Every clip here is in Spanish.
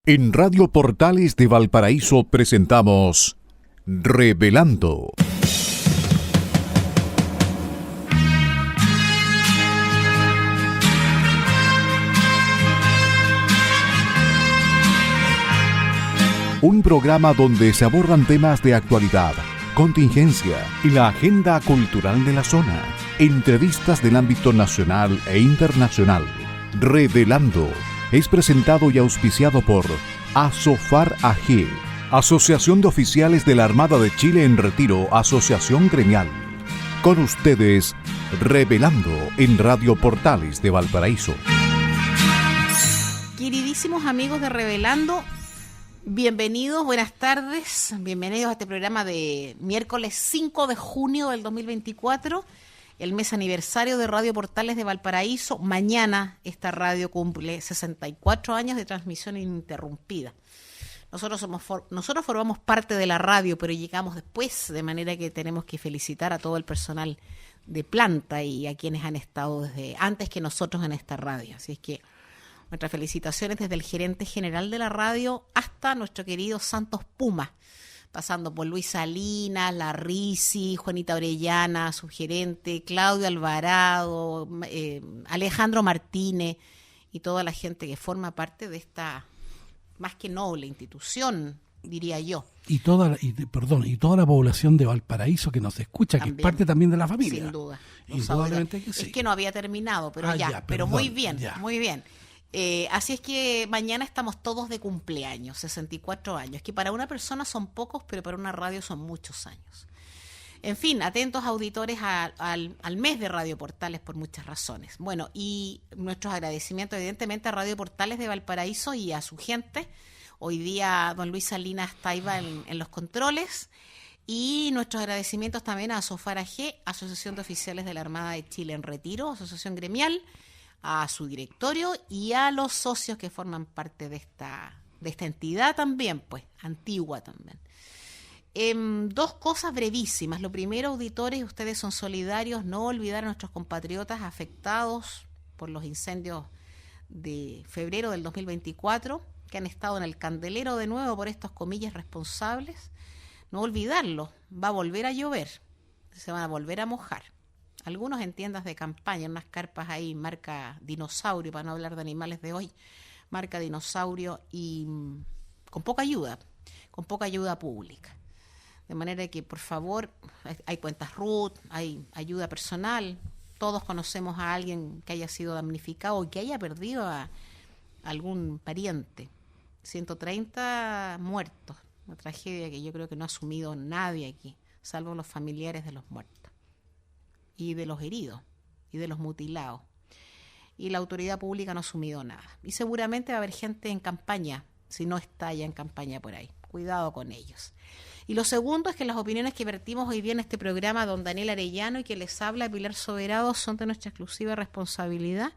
En Radio Portales de Valparaíso presentamos Revelando. Un programa donde se abordan temas de actualidad, contingencia y la agenda cultural de la zona. Entrevistas del ámbito nacional e internacional. Revelando es presentado y auspiciado por Asofar AG, Asociación de Oficiales de la Armada de Chile en Retiro, Asociación Gremial. Con ustedes, Revelando en Radio Portales de Valparaíso. Queridísimos amigos de Revelando, bienvenidos, buenas tardes, bienvenidos a este programa de miércoles 5 de junio del 2024, el mes aniversario de Radio Portales de Valparaíso. Mañana esta radio cumple 64 años de transmisión ininterrumpida. Nosotros formamos parte de la radio, pero llegamos después, de manera que tenemos que felicitar a todo el personal de planta y a quienes han estado desde antes que nosotros en esta radio. Así es que nuestras felicitaciones desde el gerente general de la radio hasta nuestro querido Santos Puma, pasando por Luis Salinas, La Risi, Juanita Orellana, su gerente, Claudio Alvarado, Alejandro Martínez y toda la gente que forma parte de esta más que noble institución, diría yo. Y toda la población de Valparaíso que nos escucha, también, que es parte también de la familia. Sin duda. Indudablemente que sí. Es que no había terminado, pero pero muy bien, muy bien. Así es que mañana estamos todos de cumpleaños, 64 años, que para una persona son pocos, pero para una radio son muchos años. En fin, atentos auditores al mes de Radio Portales por muchas razones. Bueno, y nuestros agradecimientos evidentemente a Radio Portales de Valparaíso y a su gente. Hoy día don Luis Salinas Taiba en los controles. Y nuestros agradecimientos también a Asofar AG, Asociación de Oficiales de la Armada de Chile en Retiro, Asociación Gremial, a su directorio y a los socios que forman parte de esta entidad también, pues, antigua también. Dos cosas brevísimas. Lo primero, auditores, ustedes son solidarios, no olvidar a nuestros compatriotas afectados por los incendios de febrero del 2024, que han estado en el candelero de nuevo por estos comillas responsables. No olvidarlo, va a volver a llover, se van a volver a mojar. Algunos en tiendas de campaña, en unas carpas ahí, marca Dinosaurio, para no hablar de animales de hoy, marca Dinosaurio, y con poca ayuda pública. De manera que, por favor, hay cuentas RUT, hay ayuda personal, todos conocemos a alguien que haya sido damnificado y que haya perdido a algún pariente. 130 muertos, una tragedia que yo creo que no ha asumido nadie aquí, salvo los familiares de los muertos, y de los heridos, y de los mutilados. Y la autoridad pública no ha asumido nada. Y seguramente va a haber gente en campaña, si no está ya en campaña por ahí. Cuidado con ellos. Y lo segundo es que las opiniones que vertimos hoy día en este programa, don Daniel Arellano y que les habla Pilar Soberado, son de nuestra exclusiva responsabilidad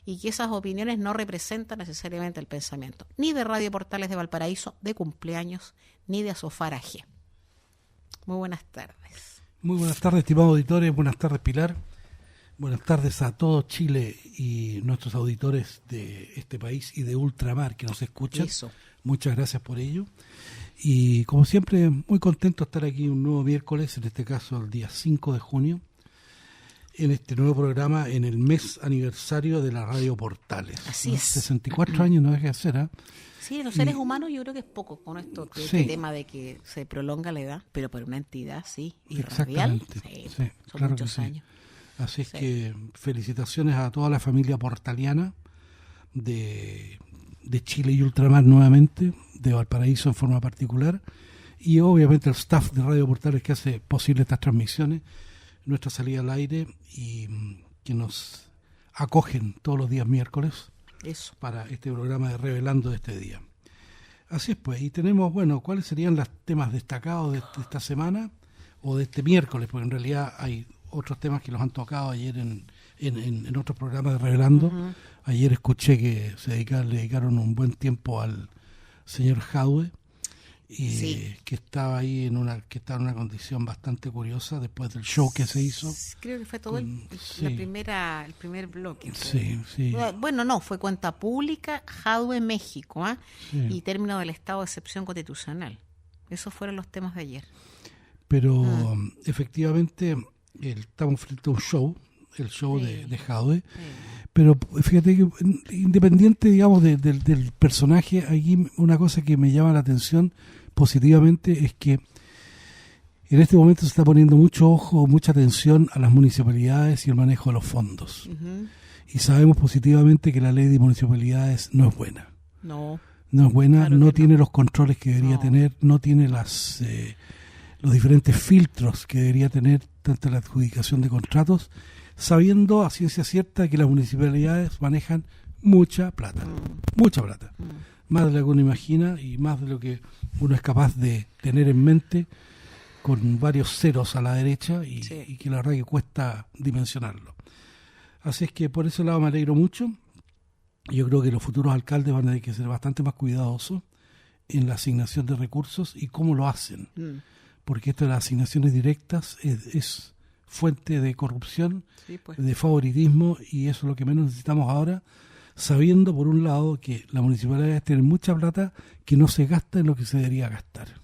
y que esas opiniones no representan necesariamente el pensamiento ni de Radio Portales de Valparaíso, de cumpleaños, ni de Asofar AG. Muy buenas tardes. Muy buenas tardes, estimados auditores. Buenas tardes, Pilar. Buenas tardes a todo Chile y nuestros auditores de este país y de ultramar que nos escuchan. Eso. Muchas gracias por ello. Y como siempre, muy contento de estar aquí un nuevo miércoles, en este caso el día 5 de junio, en este nuevo programa, en el mes aniversario de la Radio Portales. Así ¿no? es. 64 años no deja de hacer, ¿eh? Sí, los seres humanos yo creo que es poco con esto, sí, este tema de que se prolonga la edad, pero para una entidad, sí, y radial, sí, son claro muchos años. Así es que felicitaciones a toda la familia portaliana de Chile y Ultramar nuevamente, de Valparaíso en forma particular, y obviamente el staff de Radio Portales que hace posible estas transmisiones, nuestra salida al aire, y que nos acogen todos los días miércoles. Eso. Para este programa de Revelando de este día. Así es, pues, y tenemos, bueno, ¿cuáles serían los temas destacados de esta semana o de este miércoles? Porque en realidad hay otros temas que los han tocado ayer en otros programas de Revelando. Uh-huh. Ayer escuché que le dedicaron un buen tiempo al señor Jadwe. y que estaba ahí en una condición bastante curiosa después del show que se hizo. Creo que fue todo el primer bloque. Sí. Bueno, no, fue cuenta pública, Jadwe México, y término del estado de excepción constitucional. Esos fueron los temas de ayer. Pero efectivamente estamos frente a un show, el show de Jadwe. Pero fíjate que independiente, digamos, del personaje, aquí una cosa que me llama la atención positivamente es que en este momento se está poniendo mucho ojo, mucha atención a las municipalidades y el manejo de los fondos. Uh-huh. Y sabemos positivamente que la ley de municipalidades no es buena. No es buena, claro, no tiene los controles que debería tener, no tiene los diferentes filtros que debería tener tanto la adjudicación de contratos, sabiendo a ciencia cierta que las municipalidades manejan mucha plata, más de lo que uno imagina y más de lo que uno es capaz de tener en mente, con varios ceros a la derecha y que la verdad que cuesta dimensionarlo. Así es que por ese lado me alegro mucho. Yo creo que los futuros alcaldes van a tener que ser bastante más cuidadosos en la asignación de recursos y cómo lo hacen, porque esto de las asignaciones directas es fuente de corrupción, de favoritismo, y eso es lo que menos necesitamos ahora, sabiendo por un lado que las municipalidades tienen mucha plata que no se gasta en lo que se debería gastar.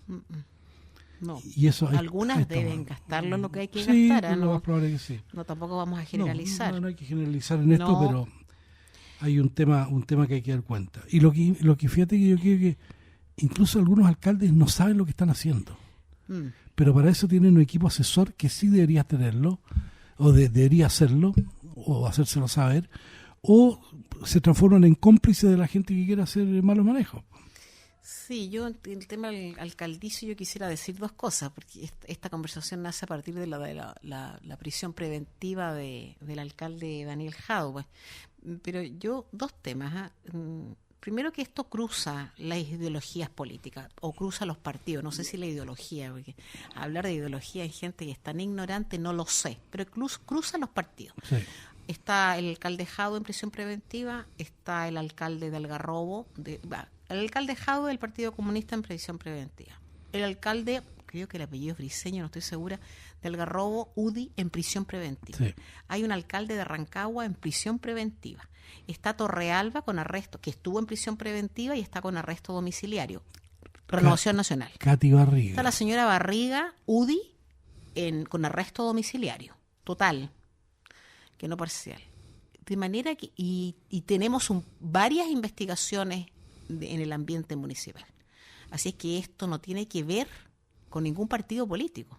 No, y eso algunas deben gastarlo en lo que hay que gastar. Lo más probable que sí. No, tampoco vamos a generalizar. No hay que generalizar en esto, pero hay un tema que hay que dar cuenta. Y lo que fíjate que yo creo que incluso algunos alcaldes no saben lo que están haciendo. Pero para eso tienen un equipo asesor que sí debería tenerlo, o debería hacerlo, o hacérselo saber, o se transforman en cómplices de la gente que quiere hacer malos manejos. Sí, yo en el tema del alcaldicio yo quisiera decir dos cosas, porque esta conversación nace a partir de la prisión preventiva del alcalde Daniel Jadwe. Pero yo, dos temas. Primero, que esto cruza las ideologías políticas, o cruza los partidos, no sé si la ideología, porque hablar de ideología en gente que es tan ignorante no lo sé, pero cruza los partidos. Sí. Está el alcalde Jadwe en prisión preventiva, está el alcalde de Algarrobo, el alcalde Jadwe del Partido Comunista en prisión preventiva. El alcalde, creo que el apellido es Briceño, no estoy segura, de Algarrobo, UDI, en prisión preventiva. Sí. Hay un alcalde de Rancagua en prisión preventiva. Está Torrealba con arresto, que estuvo en prisión preventiva y está con arresto domiciliario. Renovación Nacional. Katy Barriga. Está la señora Barriga, UDI, con arresto domiciliario. Total, que no parcial. De manera que, y tenemos varias investigaciones en el ambiente municipal. Así es que esto no tiene que ver con ningún partido político.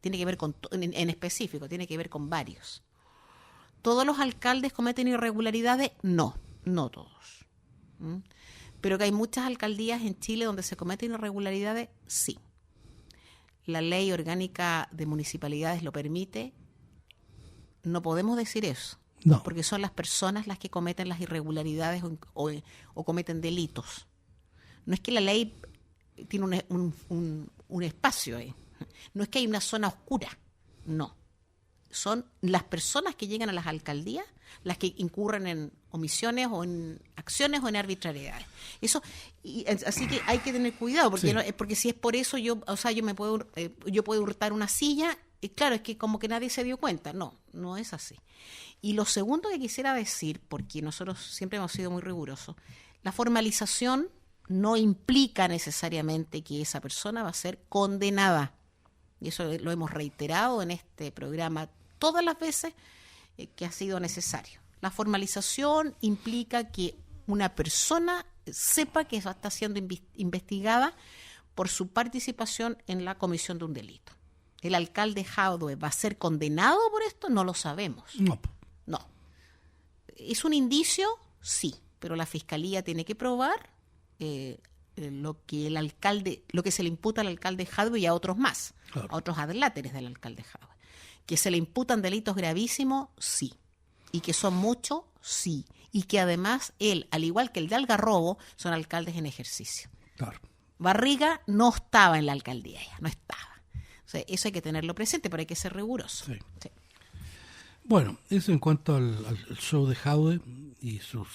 Tiene que ver en específico, tiene que ver con varios. ¿Todos los alcaldes cometen irregularidades? No todos. Pero que hay muchas alcaldías en Chile donde se cometen irregularidades, sí. La ley orgánica de municipalidades lo permite. No podemos decir eso. No. Porque son las personas las que cometen las irregularidades o cometen delitos. No es que la ley tiene un espacio ahí. No es que hay una zona oscura. No. Son las personas que llegan a las alcaldías las que incurren en omisiones o en acciones o en arbitrariedades. Así que hay que tener cuidado, porque si es por eso yo puedo hurtar una silla, y claro, es que como que nadie se dio cuenta. No es así. Y lo segundo que quisiera decir, porque nosotros siempre hemos sido muy rigurosos, la formalización no implica necesariamente que esa persona va a ser condenada. Y eso lo hemos reiterado en este programa todas las veces que ha sido necesario. La formalización implica que una persona sepa que está siendo investigada por su participación en la comisión de un delito. ¿El alcalde Jadwe va a ser condenado por esto? No lo sabemos. No. ¿Es un indicio? Sí, pero la fiscalía tiene que probar lo que se le imputa al alcalde Jadwe y a otros más, claro, a otros adláteres del alcalde Jadwe. Que se le imputan delitos gravísimos, sí. Y que son muchos, sí. Y que además él, al igual que el de Algarrobo, son alcaldes en ejercicio. Claro. Barriga no estaba en la alcaldía ya, no estaba. O sea, eso hay que tenerlo presente, pero hay que ser riguroso. Sí. Sí. Bueno, eso en cuanto al show de Jadwe y sus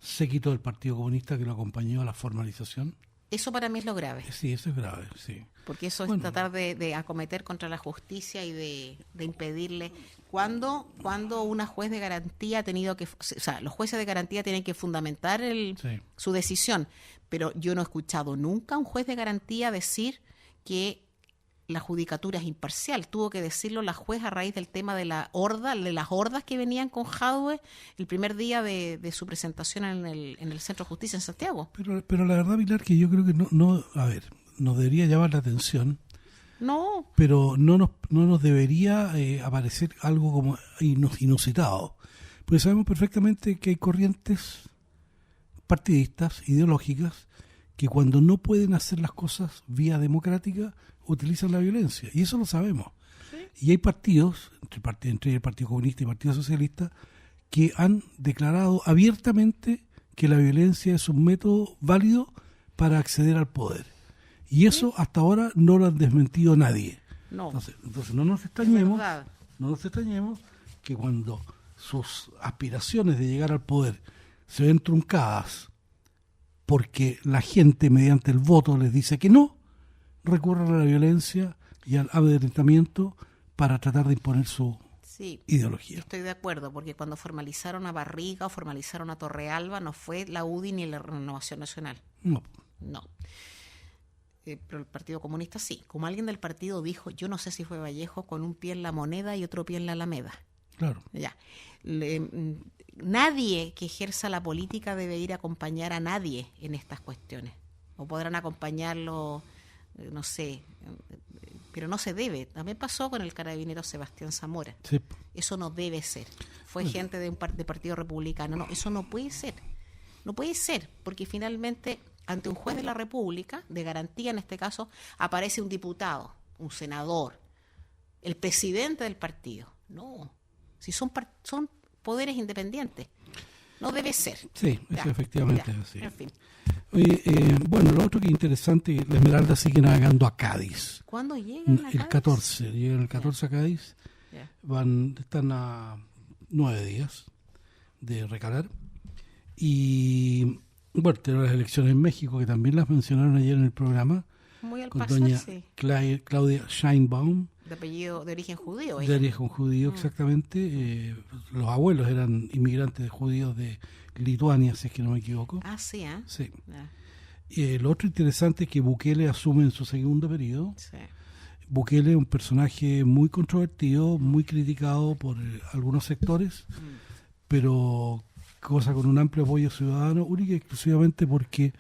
séquitos del Partido Comunista que lo acompañó a la formalización. Eso para mí es lo grave. Sí, eso es grave, sí. Porque eso es tratar de acometer contra la justicia y de impedirle. Cuando una juez de garantía ha tenido que... O sea, los jueces de garantía tienen que fundamentar su decisión, pero yo no he escuchado nunca a un juez de garantía decir que la judicatura es imparcial. Tuvo que decirlo la juez a raíz del tema de las hordas que venían con Jadwe el primer día de su presentación en el Centro de Justicia en Santiago. Pero la verdad, Pilar, que yo creo que no a ver, nos debería llamar la atención. No. Pero no nos debería aparecer algo como inusitado. Porque sabemos perfectamente que hay corrientes partidistas, ideológicas, que cuando no pueden hacer las cosas vía democrática, utilizan la violencia. Y eso lo sabemos. ¿Sí? Y hay partidos, entre el Partido Comunista y el Partido Socialista, que han declarado abiertamente que la violencia es un método válido para acceder al poder. Y eso hasta ahora no lo han desmentido nadie. No. Entonces no nos extrañemos que cuando sus aspiraciones de llegar al poder se ven truncadas porque la gente mediante el voto les dice que no, recurren a la violencia y al amedrentamiento para tratar de imponer su ideología. Estoy de acuerdo, porque cuando formalizaron a Barriga o formalizaron a Torrealba no fue la UDI ni la Renovación Nacional. No. Pero el Partido Comunista sí. Como alguien del partido dijo, yo no sé si fue Vallejo, con un pie en la Moneda y otro pie en la Alameda. Claro. Ya. Nadie que ejerza la política debe ir a acompañar a nadie en estas cuestiones. O podrán acompañarlo, no sé, pero no se debe. También pasó con el carabinero Sebastián Zamora. Sí. Eso no debe ser. Fue gente de Partido Republicano. No, eso no puede ser. No puede ser, porque finalmente ante un juez de la República, de garantía en este caso, aparece un diputado, un senador, el presidente del partido. No, si son poderes independientes. No debe ser. Sí, eso efectivamente es así. En fin. Bueno, lo otro que es interesante, la Esmeralda sigue navegando a Cádiz. ¿Cuándo llegan a Cádiz? El 14, llegan el 14 a Cádiz. Están a 9 días de recalar. Y bueno, tenemos las elecciones en México, que también las mencionaron ayer en el programa. Muy al con pasar, doña sí. Claudia Sheinbaum. De apellido, de origen judío. De origen judío, exactamente. Los abuelos eran inmigrantes judíos de Lituania, si es que no me equivoco. Ah, sí, ¿eh? Sí. Lo otro interesante es que Bukele asume en su segundo periodo. Sí. Bukele es un personaje muy controvertido, muy criticado por algunos sectores, pero cosa con un amplio apoyo ciudadano, única y exclusivamente porque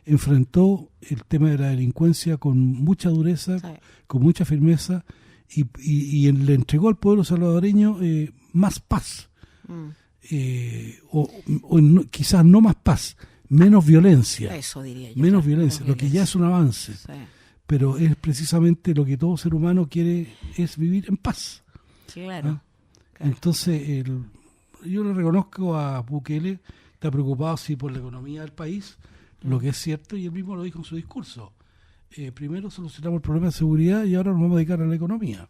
enfrentó el tema de la delincuencia con mucha dureza, con mucha firmeza, y le entregó al pueblo salvadoreño más paz, quizás no más paz, menos violencia. Eso diría yo. Menos violencia, lo que ya es un avance. Sí. Pero es precisamente lo que todo ser humano quiere, es vivir en paz. Claro. ¿Ah? Claro. Entonces, yo le reconozco a Bukele, está preocupado sí por la economía del país, lo que es cierto, y él mismo lo dijo en su discurso. Primero solucionamos el problema de seguridad y ahora nos vamos a dedicar a la economía.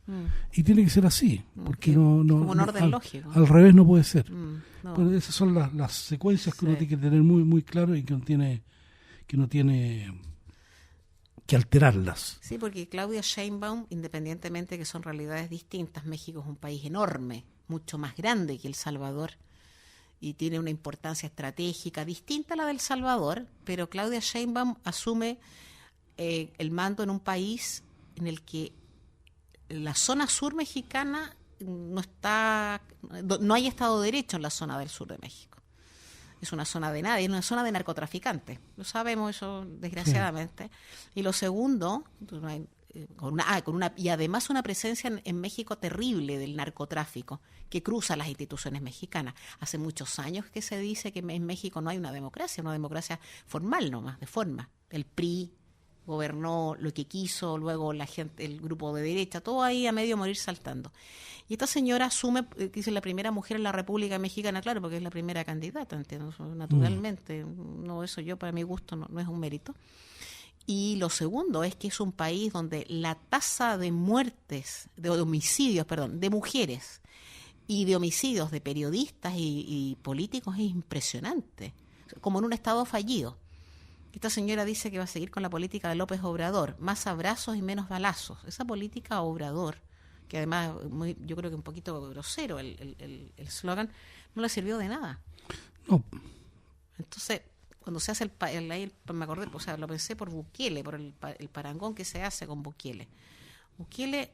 Y tiene que ser así, porque no como un orden lógico. Al revés no puede ser. No. Pero esas son las secuencias que uno tiene que tener muy muy claro y que no tiene que alterarlas. Sí, porque Claudia Sheinbaum, independientemente que son realidades distintas, México es un país enorme, mucho más grande que El Salvador, y tiene una importancia estratégica distinta a la del Salvador, pero Claudia Sheinbaum asume el mando en un país en el que la zona sur mexicana no hay Estado de Derecho en la zona del sur de México. Es una zona de nadie, es una zona de narcotraficantes. Lo sabemos eso, desgraciadamente. Sí. Y lo segundo, y además una presencia en México terrible del narcotráfico que cruza las instituciones mexicanas. Hace muchos años que se dice que en México no hay una democracia formal nomás, de forma. El PRI gobernó lo que quiso, luego la gente, el grupo de derecha, todo ahí a medio morir saltando. Y esta señora asume, que es la primera mujer en la República Mexicana, claro, porque es la primera candidata, entiendo, naturalmente. No, eso yo para mi gusto no es un mérito. Y lo segundo es que es un país donde la tasa de muertes, de homicidios, de mujeres y de homicidios de periodistas y políticos es impresionante, como en un estado fallido. Esta señora dice que va a seguir con la política de López Obrador, más abrazos y menos balazos. Esa política Obrador, que además yo creo que un poquito grosero el slogan, no le sirvió de nada. No. Entonces, cuando se hace me acordé, o sea, lo pensé por Bukele, por el parangón que se hace con Bukele. Bukele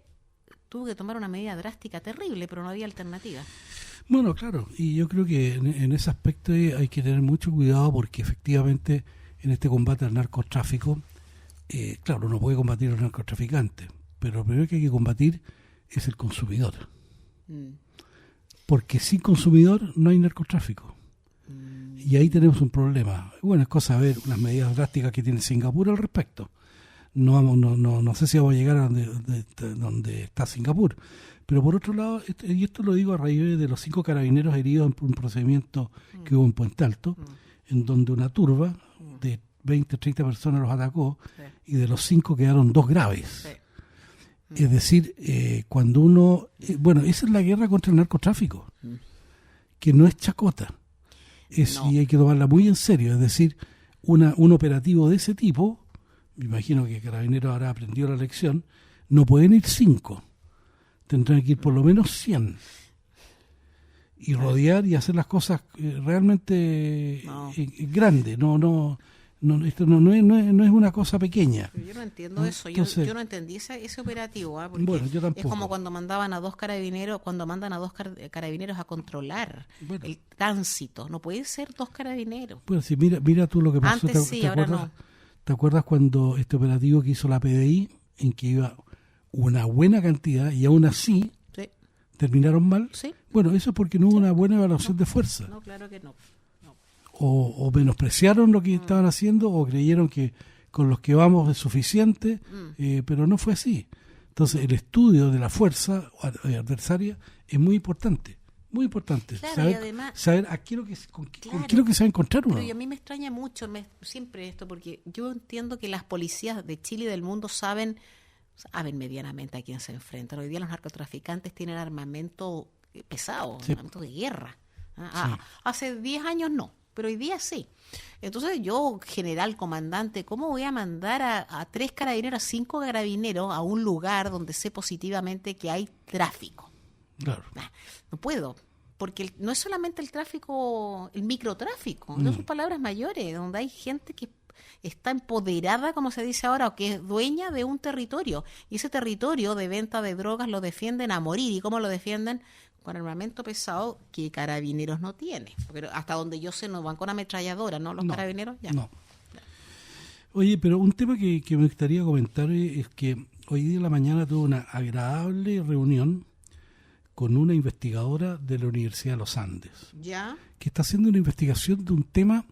tuvo que tomar una medida drástica terrible, pero no había alternativa. Bueno, claro, y yo creo que en ese aspecto hay que tener mucho cuidado porque efectivamente en este combate al narcotráfico, claro, uno puede combatir a los narcotraficantes, pero lo primero que hay que combatir es el consumidor. Porque sin consumidor no hay narcotráfico. Y ahí tenemos un problema. Bueno, es cosa de ver unas medidas drásticas que tiene Singapur al respecto. No sé si vamos a llegar a donde está Singapur. Pero por otro lado, y esto lo digo a raíz de los 5 carabineros heridos en un procedimiento que hubo en Puente Alto, en donde una turba de 20, 30 personas los atacó, y de los 5 quedaron 2 graves. Es decir, cuando uno... bueno, esa es la guerra contra el narcotráfico, que no es chacota. Y hay que tomarla muy en serio. Es decir, un operativo de ese tipo, me imagino que Carabineros habrá aprendido la lección, no pueden ir 5. Tendrán que ir por lo menos 100. Y rodear y hacer las cosas realmente grandes. Esto no es una cosa pequeña. Pero yo no entiendo eso. Entonces, yo no entendí ese operativo. Porque bueno, yo tampoco. Es como cuando mandan a 2 carabineros a controlar el tránsito. No pueden ser 2 carabineros. Bueno, si mira tú lo que pasó. Antes sí, ahora no. ¿Te acuerdas cuando este operativo que hizo la PDI, en que iba una buena cantidad y aún así terminaron mal? Sí. Bueno, eso es porque no hubo una buena evaluación de fuerza. No, claro que no. O menospreciaron lo que estaban haciendo, o creyeron que con los que vamos es suficiente, pero no fue así. Entonces el estudio de la fuerza adversaria es muy importante. Muy importante. Claro, y además, saber a qué con qué es lo que se va a encontrar uno. Pero a mí me extraña mucho siempre esto, porque yo entiendo que las policías de Chile y del mundo saben medianamente a quién se enfrentan. Hoy día los narcotraficantes tienen armamento pesado, armamento de guerra. Hace 10 años no, pero hoy día sí. Entonces yo, general, comandante, ¿cómo voy a mandar a 3 carabineros, 5 carabineros a un lugar donde sé positivamente que hay tráfico? Claro. No puedo, porque no es solamente el tráfico, el microtráfico, no son palabras mayores, donde hay gente que está empoderada, como se dice ahora, o que es dueña de un territorio, y ese territorio de venta de drogas lo defienden a morir. ¿Y cómo lo defienden? Con armamento pesado que Carabineros no tiene, porque hasta donde yo sé no van con ametralladora, ¿no? Los Carabineros ya. No. Oye, pero un tema que me gustaría comentar es que hoy día en la mañana tuve una agradable reunión con una investigadora de la Universidad de los Andes, ¿ya? Que está haciendo una investigación de un tema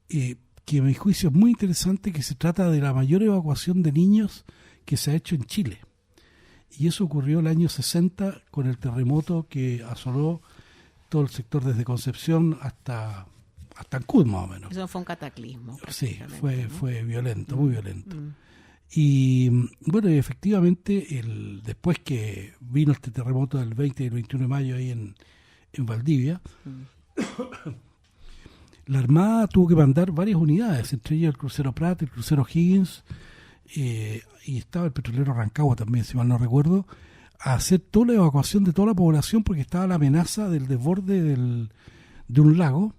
que a mi juicio es muy interesante, que se trata de la mayor evacuación de niños que se ha hecho en Chile. Y eso ocurrió el año 60 con el terremoto que asoló todo el sector desde Concepción hasta Ancud, más o menos. Eso fue un cataclismo. Sí, fue violento, muy violento. Y bueno, efectivamente, después que vino este terremoto del 20 y el 21 de mayo ahí en Valdivia, la Armada tuvo que mandar varias unidades, entre ellas el crucero Prat, el crucero Higgins, y estaba el petrolero Rancagua también, si mal no recuerdo, a hacer toda la evacuación de toda la población porque estaba la amenaza del desborde de un lago.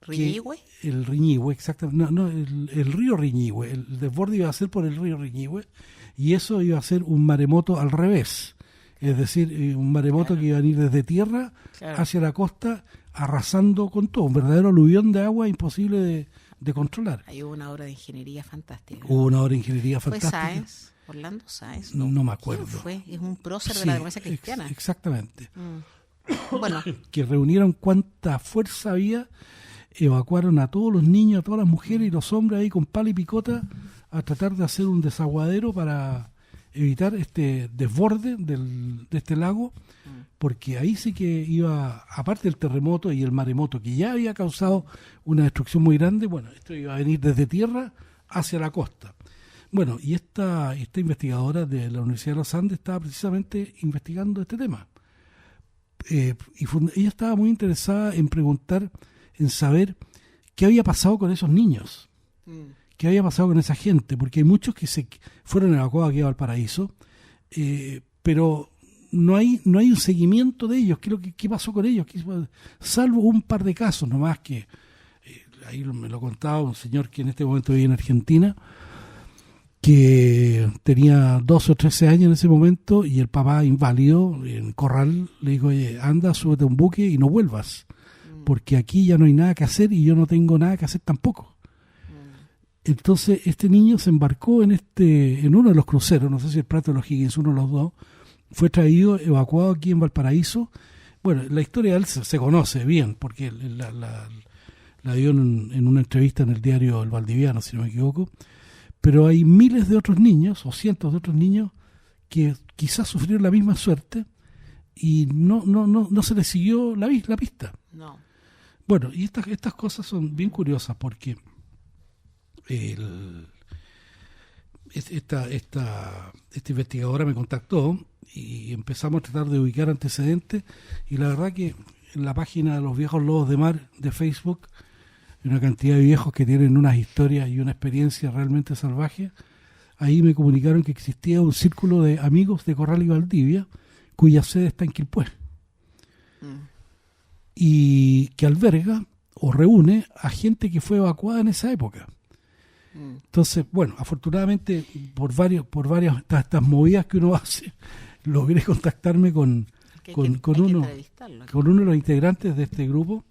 ¿Riñihue? El Riñihue, exactamente. No, el río Riñihue. El desborde iba a ser por el río Riñihue y eso iba a ser un maremoto al revés. Es decir, un maremoto que iba a ir desde tierra hacia la costa, arrasando con todo. Un verdadero aluvión de agua imposible de controlar. Hay una obra de ingeniería fantástica. Hubo una obra de ingeniería fantástica. ¿Fue Sáenz? Orlando Sáenz. No me acuerdo. ¿Quién fue? Es un prócer de la democracia cristiana. Exactamente. Bueno. Que reunieron cuánta fuerza había, evacuaron a todos los niños, a todas las mujeres y los hombres ahí con pala y picota a tratar de hacer un desaguadero para evitar este desborde de este lago, porque ahí sí que iba, aparte del terremoto y el maremoto que ya había causado una destrucción muy grande, bueno, esto iba a venir desde tierra hacia la costa. Bueno, y esta investigadora de la Universidad de los Andes estaba precisamente investigando este tema. Ella estaba muy interesada en preguntar, en saber qué había pasado con esos niños. ¿Qué había pasado con esa gente? Porque hay muchos que se fueron evacuados aquí a Valparaíso, pero no hay un seguimiento de ellos. ¿Qué pasó con ellos? Salvo un par de casos nomás que ahí me lo contaba un señor que en este momento vive en Argentina, que tenía 12 o 13 años en ese momento, y el papá inválido en Corral le dijo: oye, anda, súbete a un buque y no vuelvas, porque aquí ya no hay nada que hacer y yo no tengo nada que hacer tampoco. Entonces este niño se embarcó en uno de los cruceros, no sé si el Prato de los Higgins, uno de los dos, fue traído, evacuado aquí en Valparaíso. Bueno, la historia de él se conoce bien, porque la dio en una entrevista en el diario El Valdiviano, si no me equivoco, pero hay miles de otros niños, o cientos de otros niños, que quizás sufrieron la misma suerte y no se les siguió la pista. No. Bueno, y estas cosas son bien curiosas, porque esta investigadora me contactó y empezamos a tratar de ubicar antecedentes, y la verdad que en la página de los viejos lobos de mar de Facebook hay una cantidad de viejos que tienen unas historias y una experiencia realmente salvaje. Ahí me comunicaron que existía un círculo de amigos de Corral y Valdivia cuya sede está en Quilpué, y que alberga o reúne a gente que fue evacuada en esa época. Entonces, bueno, afortunadamente por varias estas movidas que uno hace, logré contactarme con uno de los integrantes de este grupo,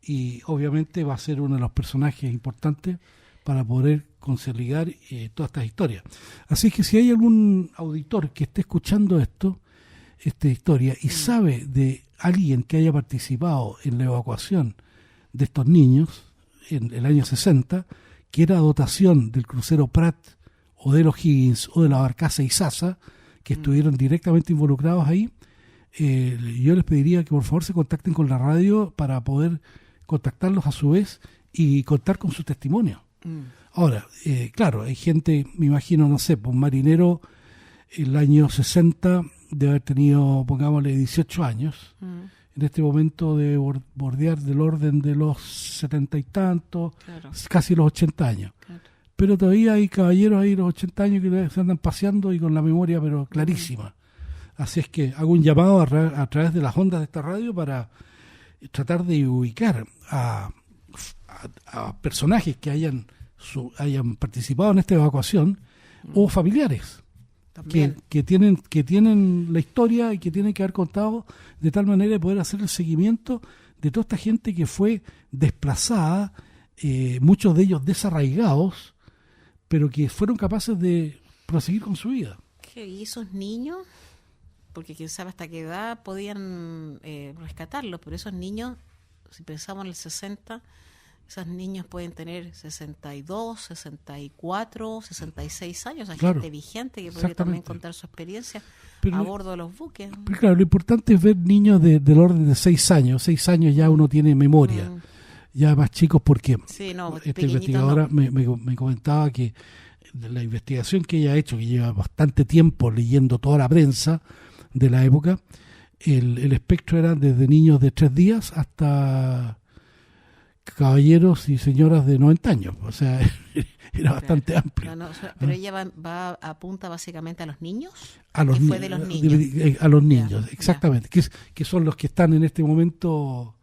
y obviamente va a ser uno de los personajes importantes para poder consolidar todas estas historias. Así que si hay algún auditor que esté escuchando esta historia y sabe de alguien que haya participado en la evacuación de estos niños en el año 60, que era dotación del crucero Prat o de los Higgins o de la barcaza Izaza, que estuvieron directamente involucrados ahí, yo les pediría que por favor se contacten con la radio para poder contactarlos a su vez y contar con su testimonio. Ahora, claro, hay gente, me imagino, no sé, un marinero el año 60 debe haber tenido, pongámosle, 18 años. En este momento de bordear del orden de los 70 y tantos, claro, casi los 80 años. Claro. Pero todavía hay caballeros ahí de los 80 años que se andan paseando y con la memoria pero clarísima. Así es que hago un llamado a través de las ondas de esta radio para tratar de ubicar a personajes que hayan participado en esta evacuación, o familiares que tienen la historia y que tienen que haber contado, de tal manera de poder hacer el seguimiento de toda esta gente que fue desplazada, muchos de ellos desarraigados, pero que fueron capaces de proseguir con su vida. ¿Y esos niños? Porque quién sabe hasta qué edad podían rescatarlos, pero esos niños, si pensamos en el 60, esos niños pueden tener 62, 64, 66 años, hay gente vigente que podría también contar su experiencia a bordo de los buques. Pero claro, lo importante es ver niños del orden de 6 años. 6 años ya uno tiene memoria, ya más chicos, porque esta investigadora me comentaba que la investigación que ella ha hecho, que lleva bastante tiempo leyendo toda la prensa de la época, el espectro era desde niños de 3 días hasta caballeros y señoras de 90 años, o sea, era bastante amplio. Pero ella apunta básicamente a los niños. A los niños. A los niños, exactamente, que son los que están en este momento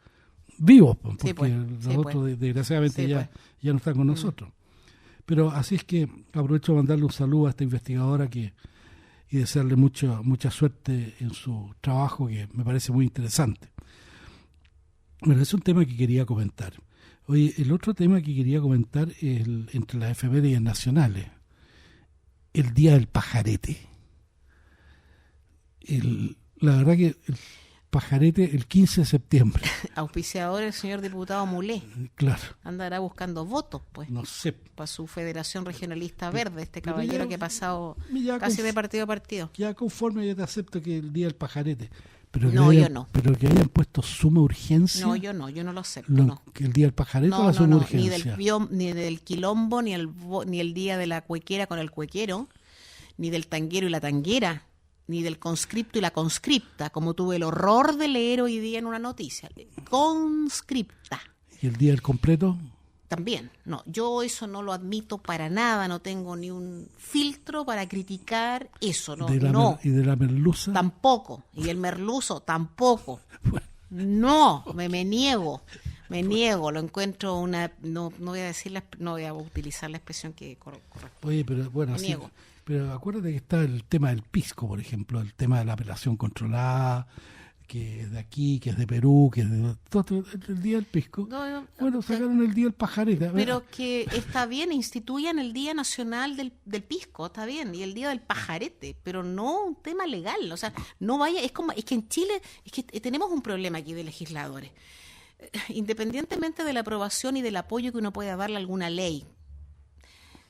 vivos, porque los otros desgraciadamente ya no están con nosotros. Pero así es que aprovecho de mandarle un saludo a esta investigadora y desearle mucha suerte en su trabajo, que me parece muy interesante. Bueno, es un tema que quería comentar. Oye, el otro tema que quería comentar es entre las efemérides nacionales, el Día del Pajarete. La verdad que el pajarete el 15 de septiembre. Auspiciador el señor diputado Mulé. Claro. Andará buscando votos, pues. No sé. Para su Federación Regionalista Verde, este caballero que ha pasado casi de partido a partido. Ya conforme yo te acepto que el Día del Pajarete. Pero yo no. Pero que hayan puesto suma urgencia. No, yo no lo acepto. Que el Día del Pajarete o la suma urgencia. Ni del quilombo, ni el día de la cuequera con el cuequero, ni del tanguero y la tanguera, ni del conscripto y la conscripta, como tuve el horror de leer hoy día en una noticia. Conscripta. ¿Y el Día del Completo? también, no, yo eso no lo admito para nada, no tengo ni un filtro para criticar eso, no. ¿Y de la merluza? Tampoco, y el merluzo tampoco. Bueno. No, me niego, lo encuentro no voy a decir no voy a utilizar la expresión que corresponde. Oye, pero bueno, sí, pero acuérdate que está el tema del pisco, por ejemplo, el tema de la apelación controlada, que es de aquí, que es de Perú, que es de todo el día del pisco. Sacaron el día del pajarete. Pero que está bien, instituyan el Día Nacional del Pisco, está bien, y el Día del Pajarete, pero no un tema legal, o sea, no vaya, es que en Chile, es que tenemos un problema aquí de legisladores. Independientemente de la aprobación y del apoyo que uno pueda darle a alguna ley,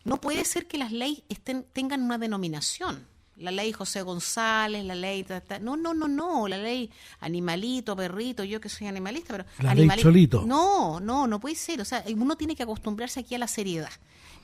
no puede ser que las leyes tengan una denominación. La ley José González, la ley... No, la ley animalito, perrito, yo que soy animalista, pero... La ley Cholito. No puede ser, o sea, uno tiene que acostumbrarse aquí a la seriedad.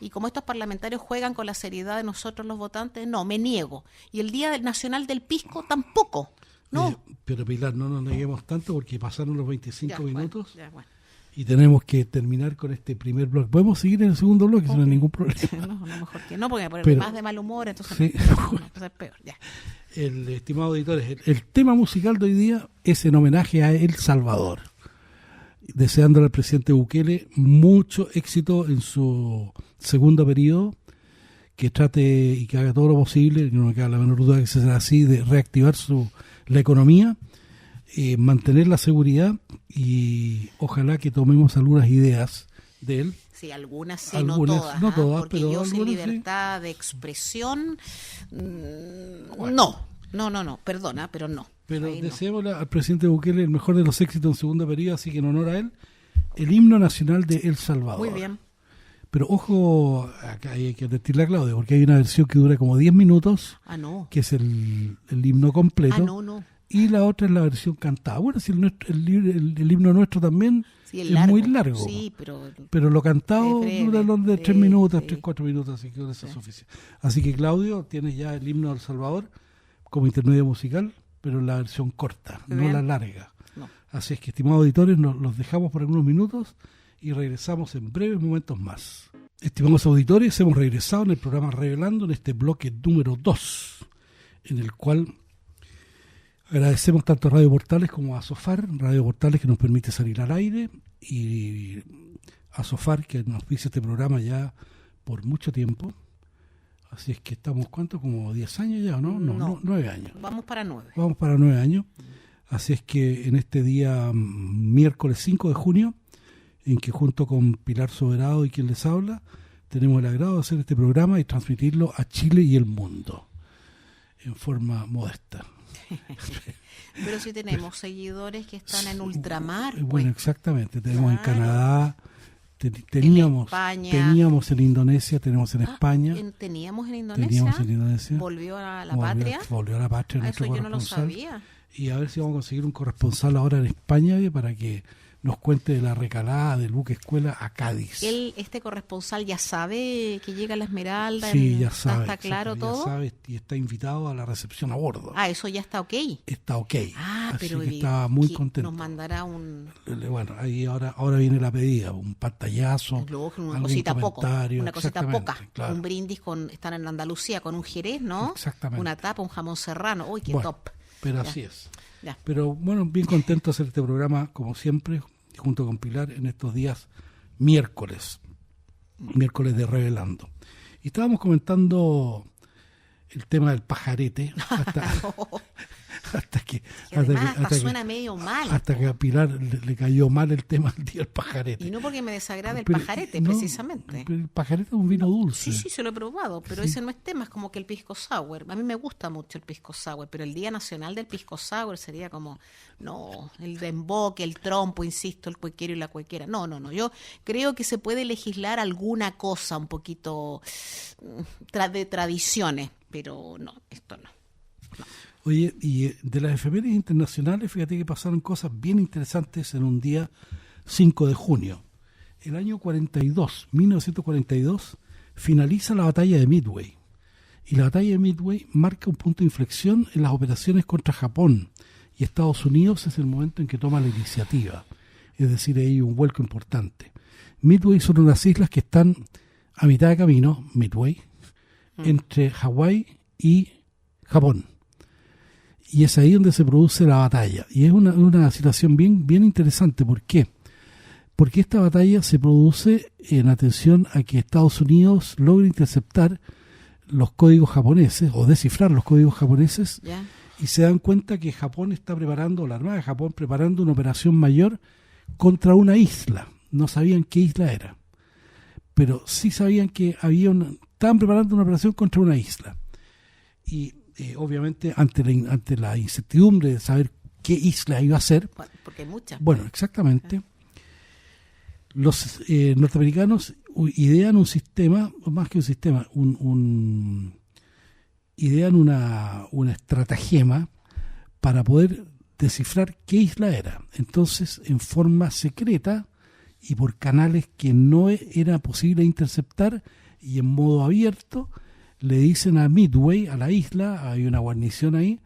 Y como estos parlamentarios juegan con la seriedad de nosotros los votantes, no, me niego. Y el Día Nacional del Pisco tampoco, no. Pero Pilar, no nos neguemos tanto porque pasaron los 25 minutos. Bueno. Y tenemos que terminar con este primer bloque. Podemos seguir en el segundo bloque, no hay ningún problema. No, mejor que no, porque me poner más de mal humor, entonces sí, es peor. Ya. Estimados auditores, el tema musical de hoy día es en homenaje a El Salvador. Deseándole al presidente Bukele mucho éxito en su segundo periodo, que trate y que haga todo lo posible, que no me queda la menor duda que será así, de reactivar la economía, mantener la seguridad y ojalá que tomemos algunas ideas de él. Sí, algunas sí, no todas, porque pero yo sin libertad libertad de expresión, no, perdona, pero no. Pero deseémosle al presidente Bukele el mejor de los éxitos en segundo periodo, así que en honor a él, el himno nacional de El Salvador. Muy bien. Pero ojo, acá hay que advertirle a Claudia, porque hay una versión que dura como 10 minutos, que es el himno completo. No. Y la otra es la versión cantada. Bueno, si el himno nuestro también es muy largo. Sí, pero lo cantado dura los de 3 minutos, 3-4 minutos, así que eso es suficiente. Así que Claudio, tienes ya el himno de El Salvador como intermedio musical, pero en la versión corta, no la larga. No. Así es que, estimados auditores, los dejamos por algunos minutos y regresamos en breves momentos más. Estimados auditores, hemos regresado en el programa Revelando, en este bloque número 2, en el cual agradecemos tanto a Radio Portales como a Sofar, Radio Portales que nos permite salir al aire, y a Sofar que nos pide este programa ya por mucho tiempo. Así es que estamos, ¿cuánto? Como 10 años ya, ¿no? No, 9 años. Vamos para 9. Vamos para 9 años. Así es que en este día, miércoles 5 de junio, en que junto con Pilar Soberado y quien les habla, tenemos el agrado de hacer este programa y transmitirlo a Chile y el mundo en forma modesta. Pero sí tenemos seguidores que están en ultramar. Bueno, exactamente. Tenemos en Canadá, teníamos en Indonesia, tenemos en España. ¿Teníamos en Indonesia? ¿Volvió a la patria? Volvió a la patria. Eso yo no lo sabía. Y a ver si vamos a conseguir un corresponsal ahora en España para que nos cuente de la recalada del buque escuela a Cádiz. Este corresponsal ya sabe que llega a la Esmeralda. Sí, ya sabe. ¿Está claro todo? Ya sabe y está invitado a la recepción a bordo. Eso ya está ok. Está ok. Así pero que estaba muy contento. Nos mandará un... Bueno, ahí ahora viene la pedida, un pantallazo, una cosita poca, claro. Un brindis están en Andalucía con un jerez, ¿no? Exactamente. Una tapa, un jamón serrano. Uy, qué top. Pero así es. Ya. Pero bueno, bien contento de hacer este programa, como siempre, junto con Pilar, en estos días miércoles de Revelando. Y estábamos comentando el tema del pajarete, hasta que suena medio mal. Hasta que a Pilar le cayó mal el tema del día del pajarete. Y no porque me desagrade el pajarete, precisamente. Pero el pajarete es un vino dulce. Sí, se lo he probado, pero ese no es tema, es como que el pisco sour. A mí me gusta mucho el pisco sour, pero el Día Nacional del Pisco Sour sería como, no, el demboque, el trompo, insisto, el cuequero y la cuequera. No. Yo creo que se puede legislar alguna cosa un poquito de tradiciones, pero no, esto no. Oye, y de las efemérides internacionales, fíjate que pasaron cosas bien interesantes en un día 5 de junio. El año 1942, finaliza la batalla de Midway. Y la batalla de Midway marca un punto de inflexión en las operaciones contra Japón. Y Estados Unidos es el momento en que toma la iniciativa. Es decir, hay un vuelco importante. Midway son unas islas que están a mitad de camino, Midway, entre Hawái y Japón. Y es ahí donde se produce la batalla. Y es una situación bien interesante. ¿Por qué? Porque esta batalla se produce en atención a que Estados Unidos logre interceptar los códigos japoneses o descifrar los códigos japoneses, y se dan cuenta que Japón está preparando, la Armada de Japón preparando una operación mayor contra una isla. No sabían qué isla era, pero sí sabían que estaban preparando una operación contra una isla. Y obviamente ante la incertidumbre de saber qué isla iba a ser, porque hay muchas. Bueno, exactamente. Los norteamericanos idean un sistema, más que un sistema, idean una estratagema para poder descifrar qué isla era. Entonces, en forma secreta y por canales que no era posible interceptar y en modo abierto, le dicen a Midway, a la isla, hay una guarnición ahí,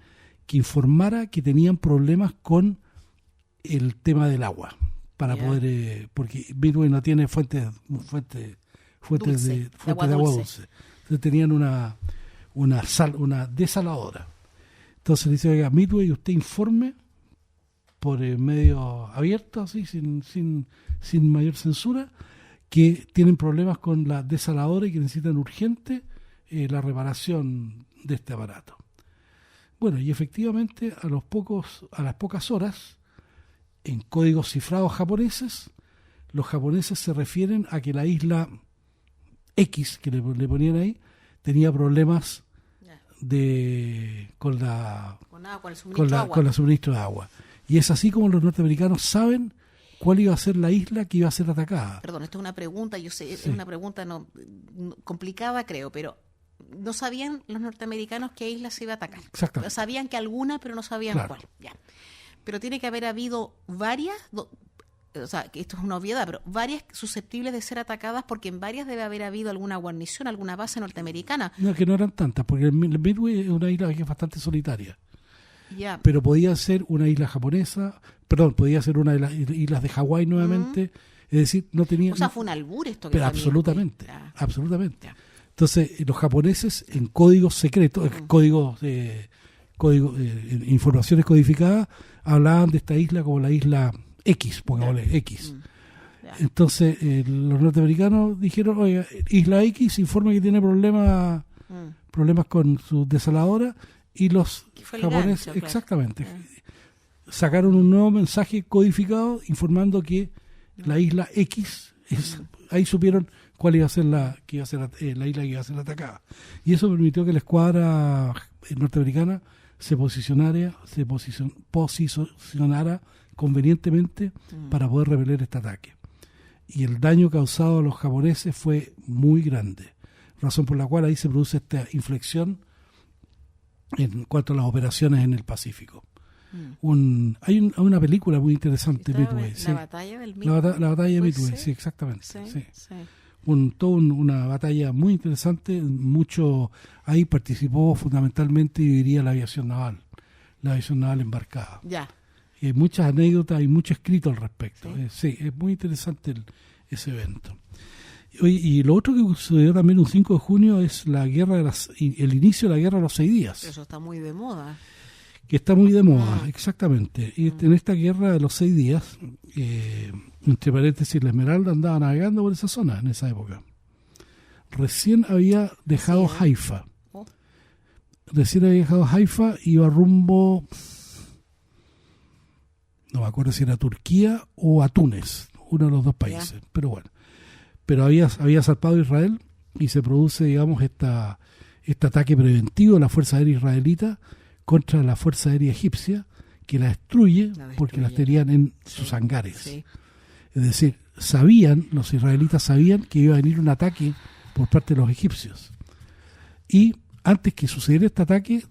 que informara que tenían problemas con el tema del agua. Para poder, porque Midway no tiene fuentes de agua dulce. Entonces tenían una desaladora. Entonces le dice, oiga, Midway, usted informe por medio abierto, así, sin mayor censura, que tienen problemas con la desaladora y que necesitan urgente la reparación de este aparato. Bueno, y efectivamente a las pocas horas, en códigos cifrados japoneses, los japoneses se refieren a que la isla X, que le ponían ahí, tenía problemas con el suministro de agua. Y es así como los norteamericanos saben cuál iba a ser la isla que iba a ser atacada. Perdón, esto es una pregunta, yo sé, es una pregunta no complicada, creo, pero no sabían los norteamericanos qué isla se iba a atacar. Exactamente. Sabían que alguna, pero no sabían cuál. Ya. Pero tiene que haber habido varias, o sea, que esto es una obviedad, pero varias susceptibles de ser atacadas, porque en varias debe haber habido alguna guarnición, alguna base norteamericana. No, que no eran tantas, porque el Midway es una isla que es bastante solitaria. Ya. Pero podía ser una isla japonesa, podía ser una de las islas de Hawái nuevamente, es decir, no tenía... O sea, fue un albur esto que pero absolutamente. Entonces, los japoneses en códigos secretos, informaciones codificadas, hablaban de esta isla como la isla X, pongámosle X. Entonces, los norteamericanos dijeron, oiga, isla X informa que tiene problemas con su desaladora, y los japoneses, gancho, exactamente, sacaron un nuevo mensaje codificado informando que la isla X, ahí supieron cuál iba a ser la isla que iba a ser atacada. Y eso permitió que la escuadra norteamericana se posicionara convenientemente para poder repeler este ataque. Y el daño causado a los japoneses fue muy grande, razón por la cual ahí se produce esta inflexión en cuanto a las operaciones en el Pacífico. Hay una película muy interesante, Midway. ¿La batalla del Midway? La batalla de Midway, sí, exactamente. Sí. Una batalla muy interesante. Ahí participó fundamentalmente, yo diría, la aviación naval embarcada. Ya. Y hay muchas anécdotas y mucho escrito al respecto. Sí, es muy interesante ese evento. Y lo otro que sucedió también un 5 de junio es el inicio de la Guerra de los 6 días. Eso está muy de moda. Que está muy de moda, exactamente. Y en esta Guerra de los 6 días, entre paréntesis, la Esmeralda andaba navegando por esa zona en esa época. Recién había dejado Haifa. Iba rumbo, no me acuerdo si era Turquía o a Túnez, uno de los dos países, pero bueno. Pero había zarpado Israel y se produce, digamos, este ataque preventivo de la Fuerza Aérea Israelita contra la Fuerza Aérea Egipcia, que la destruye porque las tenían en sus hangares. Sí. Es decir, los israelitas sabían que iba a venir un ataque por parte de los egipcios. Y antes que sucediera este ataque,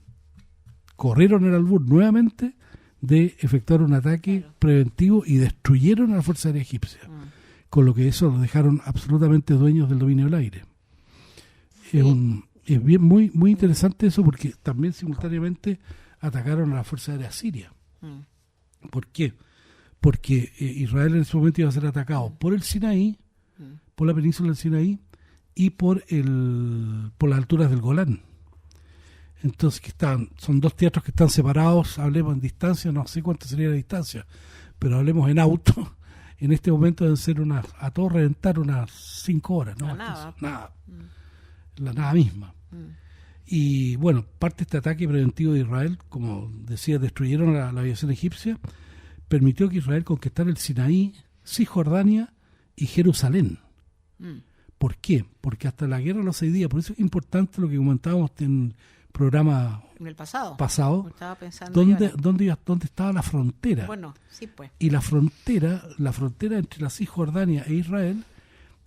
corrieron el albur nuevamente de efectuar un ataque preventivo y destruyeron a la Fuerza Aérea Egipcia. Con lo que eso los dejaron absolutamente dueños del dominio del aire. Es bien muy interesante eso, porque también simultáneamente atacaron a la Fuerza Aérea Siria. ¿Por qué? Porque Israel en ese momento iba a ser atacado por el Sinaí, por la península del Sinaí y por las alturas del Golán. Entonces son dos teatros que están separados, hablemos en distancia, no sé cuánto sería la distancia, pero hablemos en auto, en este momento deben ser a todo reventar unas 5 horas, ¿no? Nada. La nada misma. Y bueno, parte de este ataque preventivo de Israel, como decía, destruyeron la aviación egipcia, permitió que Israel conquistara el Sinaí, Cisjordania y Jerusalén. ¿Por qué? Porque hasta la guerra de los 6 días, por eso es importante lo que comentábamos en programa en el pasado estaba pensando ¿dónde estaba la frontera? Bueno, sí, pues. Y la frontera entre la Cisjordania e Israel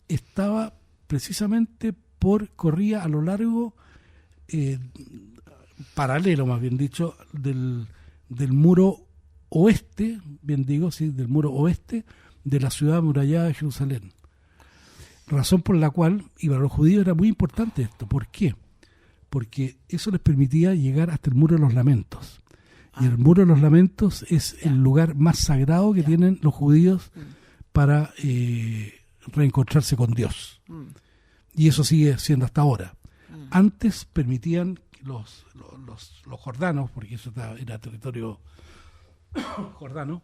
estaba precisamente corría a lo largo, paralelo más bien dicho, del muro oeste, del muro oeste de la ciudad amurallada de Jerusalén. Razón por la cual, y para los judíos era muy importante esto. ¿Por qué? Porque eso les permitía llegar hasta el Muro de los Lamentos. Y el Muro de los Lamentos es el lugar más sagrado que tienen los judíos para reencontrarse con Dios. Y eso sigue siendo hasta ahora. Antes permitían que los jordanos, porque eso era territorio jordano,